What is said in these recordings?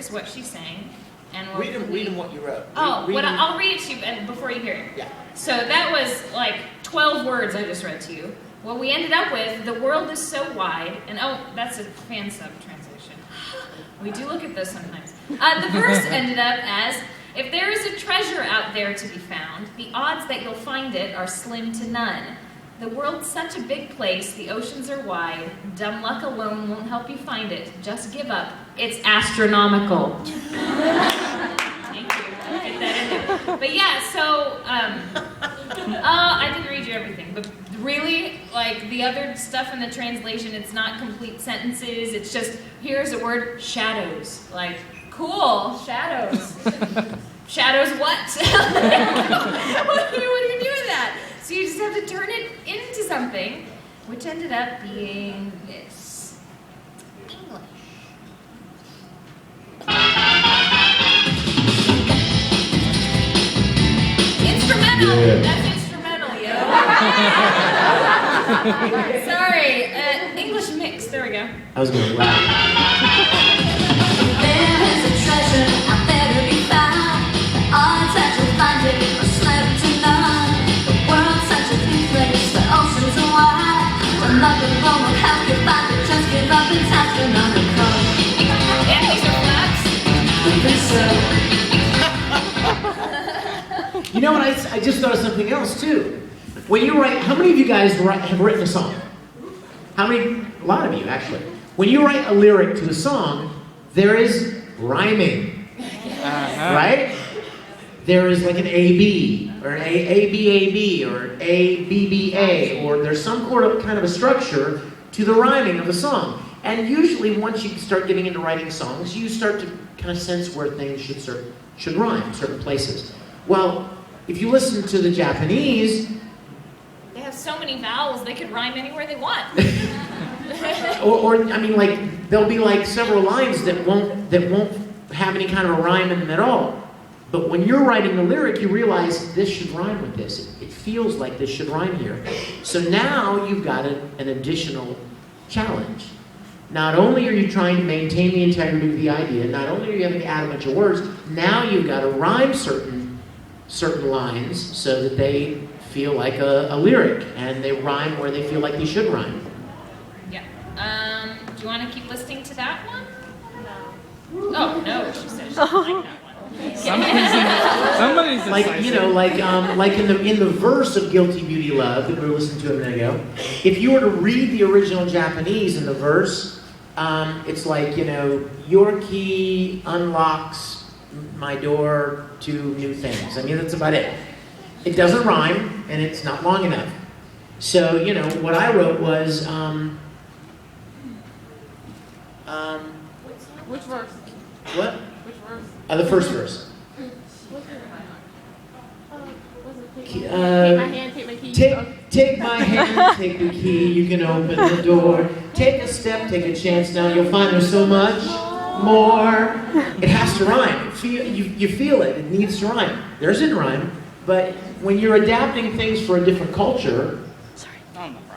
is what she sang. And read them what you wrote. I'll read it to you before you hear it. Yeah. So that was like 12 words I just read to you. What we ended up with, the world is so wide, and that's a fan sub translation. We do look at those sometimes. The verse ended up as, if there is a treasure out there to be found, the odds that you'll find it are slim to none. The world's such a big place, the oceans are wide. Dumb luck alone won't help you find it. Just give up. It's astronomical. Thank you. I'll get that in there. But yeah, so, I didn't read you everything, but really, like, the other stuff in the translation, it's not complete sentences. It's just, here's a word, shadows. Like, cool, shadows. Shadows what? What do you do with that? So you just have to turn it into something, which ended up being this. English. Instrumental! Yeah. That's instrumental, yo. Sorry, English mix, there we go. I was going to laugh. There is a treasure out there to be found. The odds that you'll find it are slim to none. The world's such a big place, the oceans are wide. Don't let the world will help you find it. Just give up, it's astronomical. And these are flaps. Even so. You know what, I just thought of something else too. When you write, how many of you guys have written a song? How many? A lot of you, actually. When you write a lyric to a song, there is rhyming, right? There is like an A-B, or an A-B-A-B, or an A-B-B-A, or there's some kind of a structure to the rhyming of the song. And usually once you start getting into writing songs, you start to kind of sense where things should rhyme in certain places. Well, if you listen to the Japanese, they have so many vowels, they could rhyme anywhere they want. or I mean, like, there'll be like several lines that won't have any kind of a rhyme in them at all. But when you're writing the lyric, you realize this should rhyme with this. It feels like this should rhyme here. So now you've got an additional challenge. Not only are you trying to maintain the integrity of the idea, not only are you having to add a bunch of words, now you've got to rhyme certain lines so that they feel like a lyric, and they rhyme where they feel like they should rhyme. Yeah. Do you want to keep listening to that one? No. Oh, no, she said she didn't like that one. Somebody's like, you know, like in the verse of Guilty Beauty Love that we were listening to a minute ago, if you were to read the original Japanese in the verse, it's like, you know, your key unlocks my door to new things. I mean, that's about it. It doesn't rhyme, and it's not long enough. So, you know, what I wrote was, Which verse? what? Which verse? The first verse. Take my hand, take my key. Take my hand, take the key, you can open the door. Take a step, take a chance, now you'll find there's so much more. It has to rhyme. You feel it, it needs to rhyme. There's didn't rhyme, but when you're adapting things for a different culture,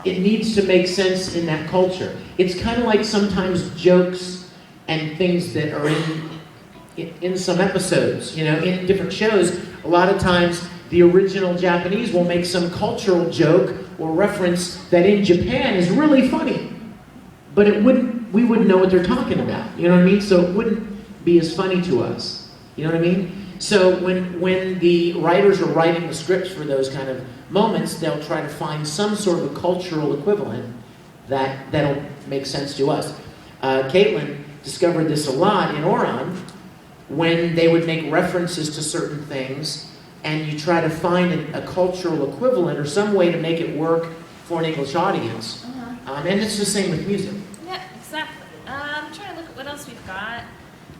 it needs to make sense in that culture. It's kind of like sometimes jokes and things that are in some episodes, you know, in different shows. A lot of times the original Japanese will make some cultural joke or reference that in Japan is really funny, but we wouldn't know what they're talking about. You know what I mean? So it wouldn't be as funny to us. You know what I mean? So when the writers are writing the scripts for those kind of moments, they'll try to find some sort of a cultural equivalent that'll make sense to us. Caitlin discovered this a lot in Oran, when they would make references to certain things, and you try to find a cultural equivalent or some way to make it work for an English audience. And it's the same with music. Yeah, exactly. I'm trying to look at what else we've got.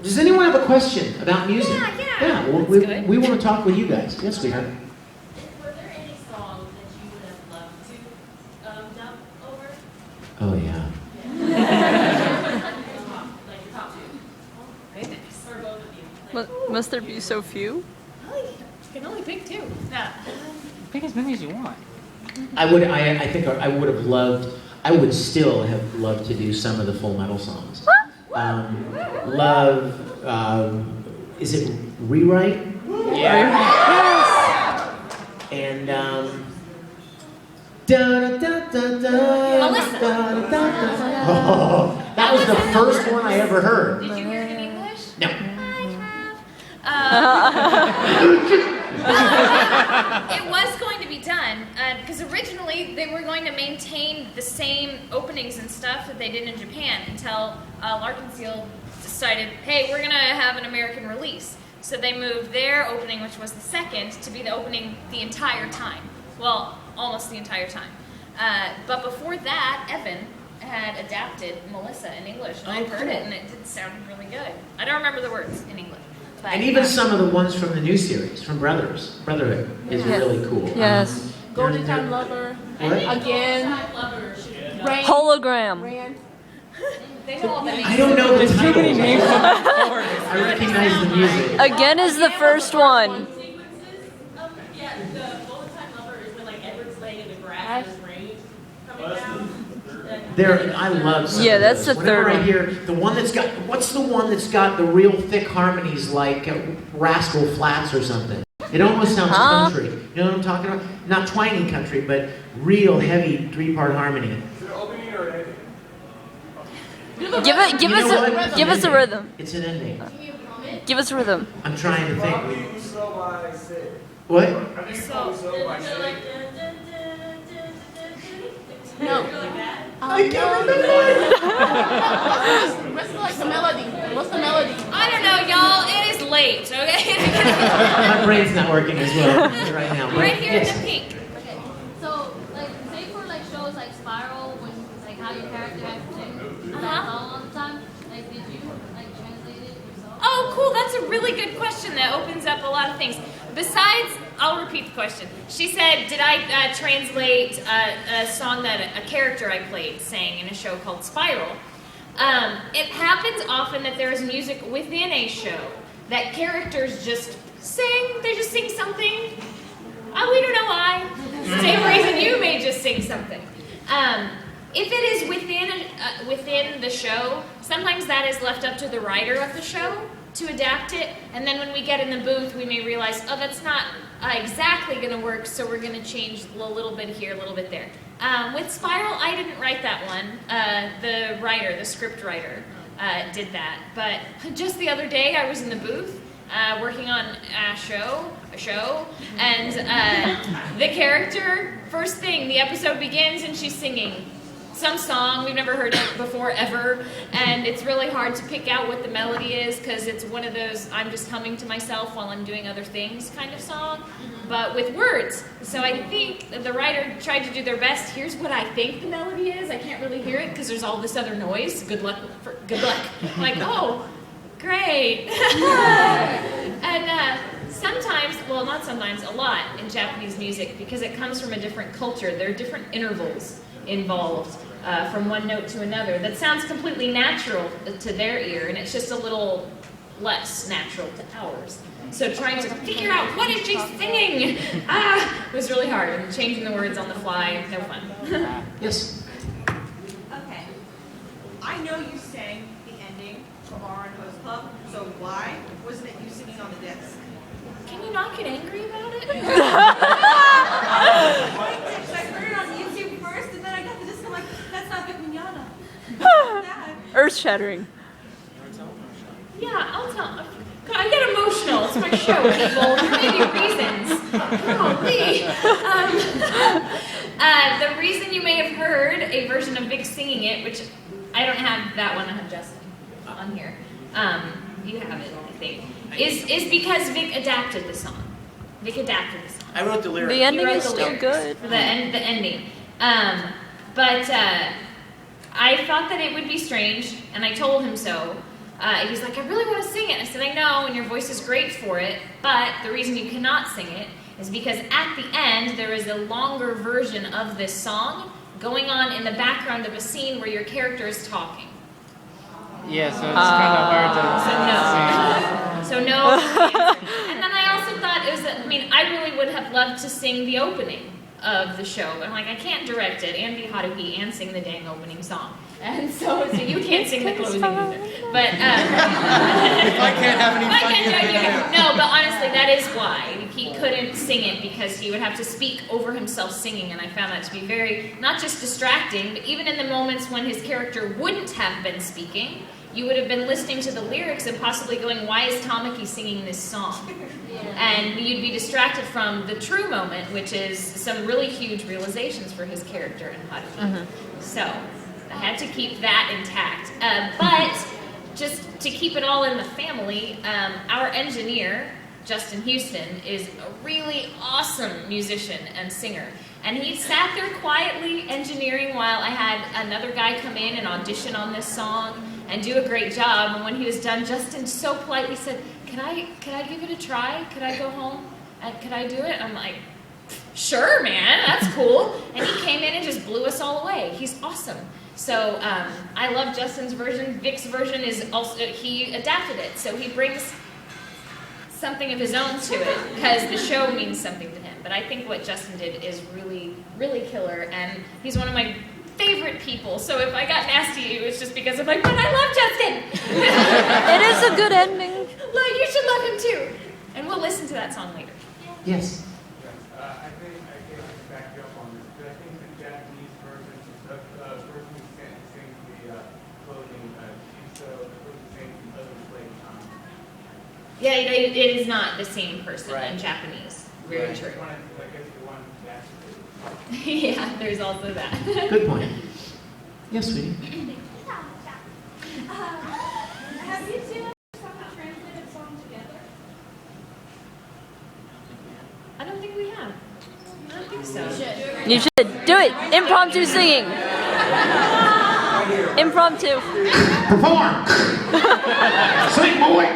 Does anyone have a question about music? Yeah. Well, we want to talk with you guys. Yes, we have. Were there any songs that you would have loved to dub over? Oh, yeah. Like your top two? Goodness. Or both of you? Like, Must there be so few? Oh, you can only pick two. Yeah. Pick as many as you want. I would still have loved to do some of the Full Metal songs. What? love, is it Rewrite? Yeah. And, Melissa. Oh, that was the first one I ever heard. Did you hear it in English? No. It was going to be done, because originally they were going to maintain the same openings and stuff that they did in Japan until Larkin Seal decided, hey, we're going to have an American release. So they moved their opening, which was the second, to be the opening the entire time. Well, almost the entire time. But before that, Evan had adapted Melissa in English, and I've heard it, and it did sound really good. I don't remember the words in English. But, And even some of the ones from the new series, from Brotherhood, is really cool. Yes. Golden Time Lover. What? Again. Rain. Hologram. Rain. They know all the names. I don't know the There's too many titles. names on that board. I recognize the music. Again is the first one. Sequences of, yeah, the Golden Time Lover is when like Edward's laying in the grass and there's rain coming down. I love some Yeah, of that's those. the third Whenever I one. hear the one that's got, what's the one that's got the real thick harmonies like Rascal Flats or something? It almost sounds country. You know what I'm talking about? Not twangy country, but real heavy 3-part harmony. Is it opening or ending? Give You know what? us a rhythm. It's an ending. Give us a rhythm. I'm trying to think. Probably so by Sid. What? I think it's probably so by Sid. No. I can't remember. What's like the melody? What's the melody? I don't know, y'all. It is late, okay? My brain's not working as well right now. Right here Yes. in the pink. Okay, so like say for like shows like Spiral, when like how your character has to sing that song all the time, like did you like translate it yourself? Oh, cool. That's a really good question that opens up a lot of things. Besides, I'll repeat the question. She said, did I translate a song that a character I played sang in a show called Spiral? It happens often that there is music within a show that characters just sing. They just sing something. We don't know why. Same reason you may just sing something. If it is within the show, sometimes that is left up to the writer of the show to adapt it, and then when we get in the booth, we may realize, oh, that's not exactly going to work, so we're going to change a little bit here, a little bit there. With Spiral, I didn't write that one. The writer, the script writer, did that. But just the other day, I was in the booth working on a show, and the character, first thing, the episode begins, and she's singing some song. We've never heard it before, ever, and it's really hard to pick out what the melody is because it's one of those I'm just humming to myself while I'm doing other things kind of song, but with words. So I think the writer tried to do their best. Here's what I think the melody is. I can't really hear it because there's all this other noise. Good luck. I'm like, oh, great. And sometimes, well, not sometimes, a lot in Japanese music, because it comes from a different culture. There are different intervals involved from one note to another that sounds completely natural to their ear, and it's just a little less natural to ours. So trying to figure out what is she singing was really hard, and changing the words on the fly, no fun. Yes. Okay. I know you sang the ending for Bar and Host Club, so why wasn't it you singing on the desk? Can you not get angry about it? I heard it on YouTube first, and then I got the disc. I'm like, that's not Vic Mignogna. Earth shattering. Yeah, I'll tell. God, I get emotional. It's my show, people. There may be reasons. Golly. The reason you may have heard a version of Vic singing it, which I don't have that one. I have Justin on here. You have it, I think. Is because Vic adapted the song. Vic adapted the song. I wrote the lyrics. The ending He wrote is the still lyrics good. for the ending. But I thought that it would be strange, and I told him so. He's like, I really want to sing it. I said, I know, and your voice is great for it, but the reason you cannot sing it is because at the end, there is a longer version of this song going on in the background of a scene where your character is talking. Yeah, so it's kind of hard to So no. And then I also thought I really would have loved to sing the opening of the show, but I'm like, I can't direct it and be Haruhi and sing the dang opening song. And so you can't sing the closing either. But If I can't have any fun, you can. no, but honestly, that is why he couldn't sing it, because he would have to speak over himself singing, and I found that to be very, not just distracting, but even in the moments when his character wouldn't have been speaking, you would have been listening to the lyrics and possibly going, why is Tamaki singing this song? And you'd be distracted from the true moment, which is some really huge realizations for his character in Haruhi. So I had to keep that intact. But just to keep it all in the family, our engineer, Justin Houston, is a really awesome musician and singer. And he sat there quietly engineering while I had another guy come in and audition on this song and do a great job. And when he was done, Justin so politely said, Can I give it a try? Could I go home? Could I do it? I'm like, sure, man, that's cool. And he came in and just blew us all away. He's awesome. So I love Justin's version. Vic's version is also, he adapted it. So he brings something of his own to it because the show means something to him. But I think what Justin did is really, really killer. And he's one of my favorite people. So if I got nasty, it was just because I'm like, but I love Justin. It is a good ending. Look, you should love him too. And we'll listen to that song later. Yes. I think I can back you up on this, because I think the Japanese version, the person who sings the clothing, she's the person who sings the other play time. Yeah, it is not the same person in Right. Japanese. Very Right. true. I guess the one that's Yeah, there's also that. Good point. Yes, sweetie. Have you two somehow translated song together? I don't think we have. I don't think so. You should do it. Impromptu singing. Impromptu. Perform! Sing, boy!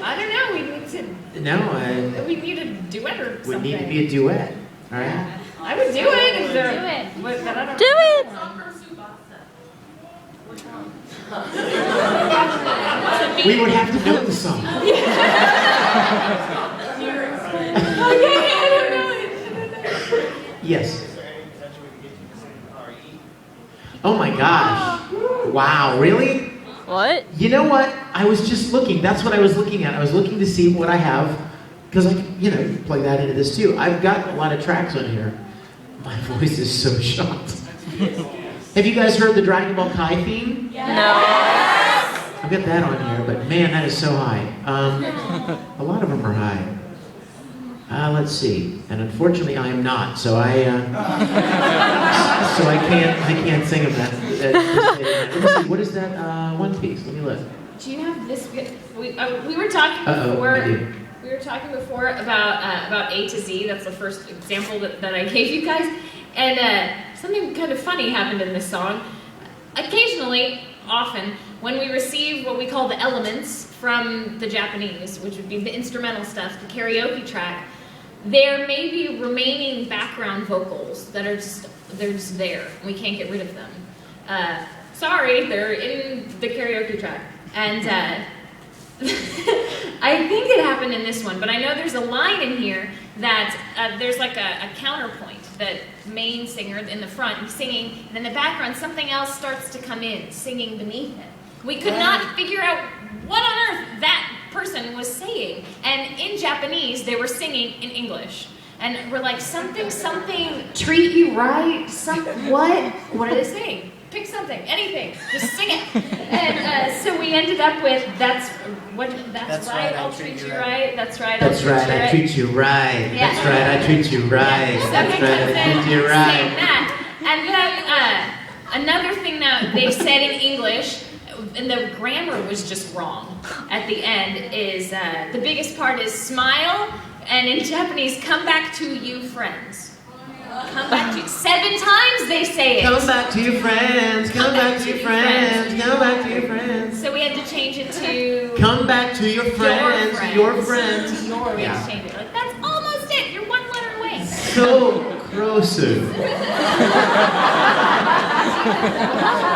I don't know. We need to. No, We need a duet or would something. need to be a duet. All right? I would do it if there. Do it. But I don't Do it. We would have to know the song. Yes. Oh my gosh. Wow, really? What? You know what? I was just looking. That's what I was looking at. I was looking to see what I have. Because I can, you know, plug that into this too. I've got a lot of tracks on here. My voice is so shot. Have you guys heard the Dragon Ball Kai theme? No. I've got that on here, but man, that is so high. A lot of them are high. Let's see. And unfortunately, I am not, so I can't sing them that. Let me see. What is that one piece? Let me look. Do you have this? We were talking before. I do. We were talking before about A to Z. That's the first example that I gave you guys. And something kind of funny happened in this song. Occasionally, often, when we receive what we call the elements from the Japanese, which would be the instrumental stuff, the karaoke track, there may be remaining background vocals that are just there. We can't get rid of them. Sorry, they're in the karaoke track. And I think it happened in this one, but I know there's a line in here that there's like a counterpoint. The main singer in the front is singing, and in the background something else starts to come in, singing beneath it. We could not figure out what on earth that person was saying. And in Japanese, they were singing in English. And we're like, something, treat you right, what? What are they saying? Pick something, anything, just sing it. And so we ended up with, that's right, I'll treat you right, that's right, I'll That's right, I treat you right. Yeah. That's right, I treat you right. That's right, I treat you right. Saying that. And then another thing that they said in English, and the grammar was just wrong at the end, is the biggest part is smile, and in Japanese, come back to you friends. Come back to 7 times they say it. Come back to your friends, come back to your friends, come back to your friends. So we had to change it to Come back to your friends, your friends. Your, we had Yeah. to change it. Like, that's almost it. You're 1 letter away. So corrosive.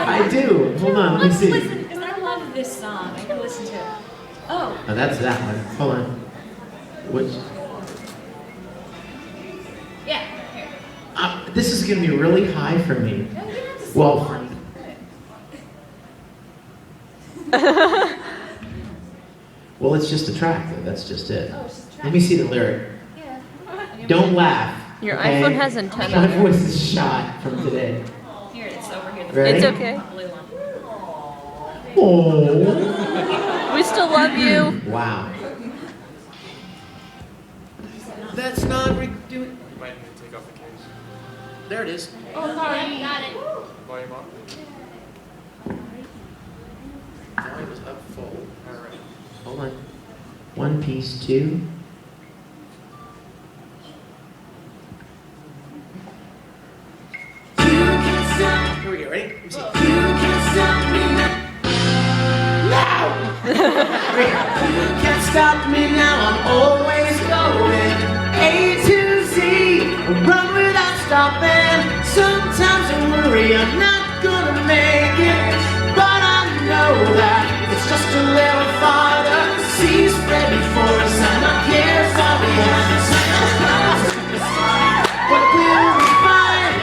I do. Hold on, let me Let's see. listen, because I love this song. I can listen to it. Oh. Oh, that's that one. Hold on. Which? This is going to be really high for me. Well, well, it's just a track, though. That's just it. Let me see the lyric. Don't laugh. Your okay? iPhone has antenna. My voice is shot from today. Here, it's over here. Ready? It's okay. Blue one. Oh. We still love you. Wow. That's not doing. You might need to take off the case. There it is. Oh, sorry. Got it. Volume up. Volume was up full. All right. Hold on. 1 piece 2. Here we go. Ready? Let me see. Now. You can't stop me now. I'm always going A to Z. Run without stopping. Sometimes I worry I'm not gonna make it, but I know that it's just a little farther. Seas spread before us, and my cares are behind us. But we'll be fine.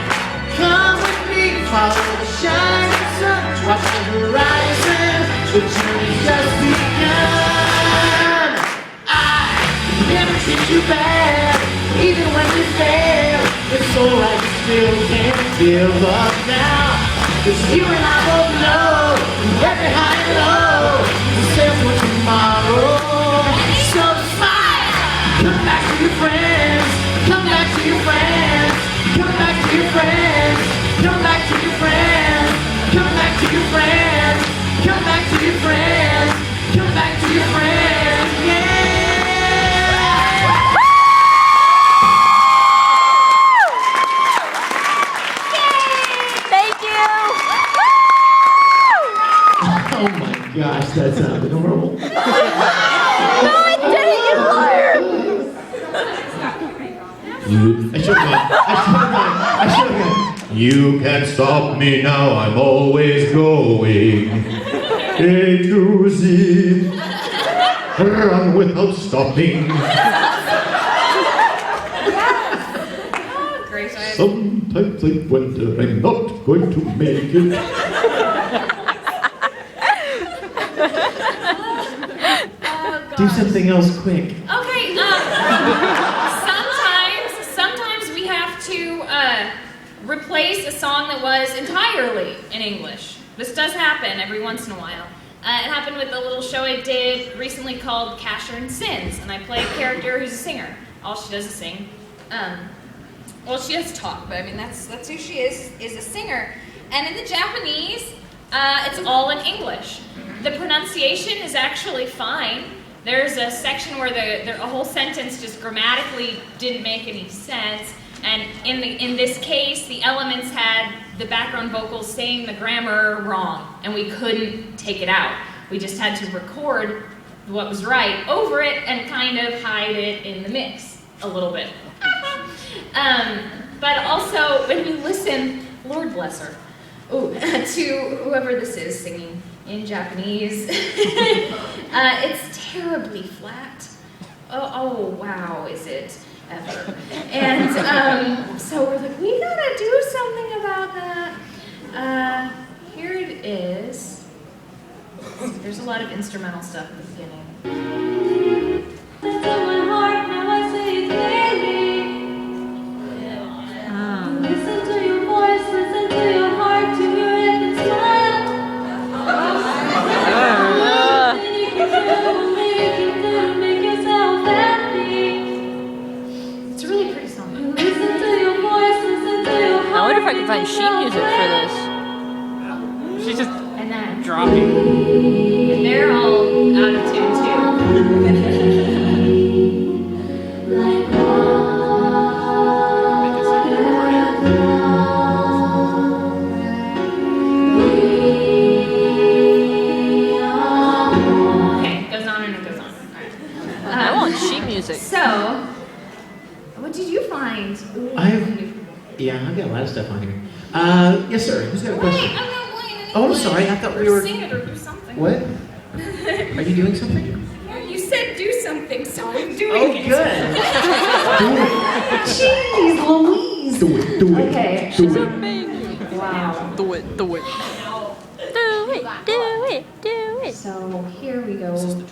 Come with me, follow the shining sun, watch the horizon. The journey's just begun. I never treat you bad, even when we fail. It's alright, we still can't give up now. 'Cause you and I both know, every high and low, we sail for tomorrow. So smile, come back to your friends, come back to your friends, come back to your friends, come back to your friends, come back to your friends, come back to your friends, come back to your friends, yeah. Thank you. Oh my gosh, that sounded horrible. No, I didn't, you liar. I should have gone. You can't stop me now, I'm always going A to Z. Run without stopping. Great. Sometimes I wonder I'm not going to make it. Do something else quick. Okay, sometimes we have to replace a song that was entirely in English. This does happen every once in a while. It happened with a little show I did recently called Casher and Sins, and I play a character who's a singer. All she does is sing. Well, she does talk, but I mean that's who she is a singer. And in the Japanese, it's all in English. The pronunciation is actually fine. There's a section where a whole sentence just grammatically didn't make any sense, and in this case, the elements had the background vocals saying the grammar wrong, and we couldn't take it out. We just had to record what was right over it and kind of hide it in the mix a little bit. But also, when you listen, Lord bless her, to whoever this is singing in Japanese, it's terribly flat. Oh wow, is it ever? And so we're like, we gotta do something about that. Here it is. There's a lot of instrumental stuff at the beginning. Listen to your voice, listen to your heart, to your endless smile. Make yourself happy. It's a really pretty song. Listen to your voice, listen to your heart. I wonder if I can find sheet music for this. She's just And then dropping. and they're all out of tune too. Like Okay, it goes on and it goes on. All right. I want sheet music. So, what did you find? I've got a lot of stuff on here. Yes, sir. Who's got a Wait, question? I'm not playing anything. Oh, I'm sorry. I thought we were. Sing it or do something. What? Are you doing something? You said do something, so I'm doing Oh, it. good. Jeez Louise. amazing. Do it, do it. Okay. Do She's it. amazing. Wow. Do it, do it. Do it, do it, do it. So here we go.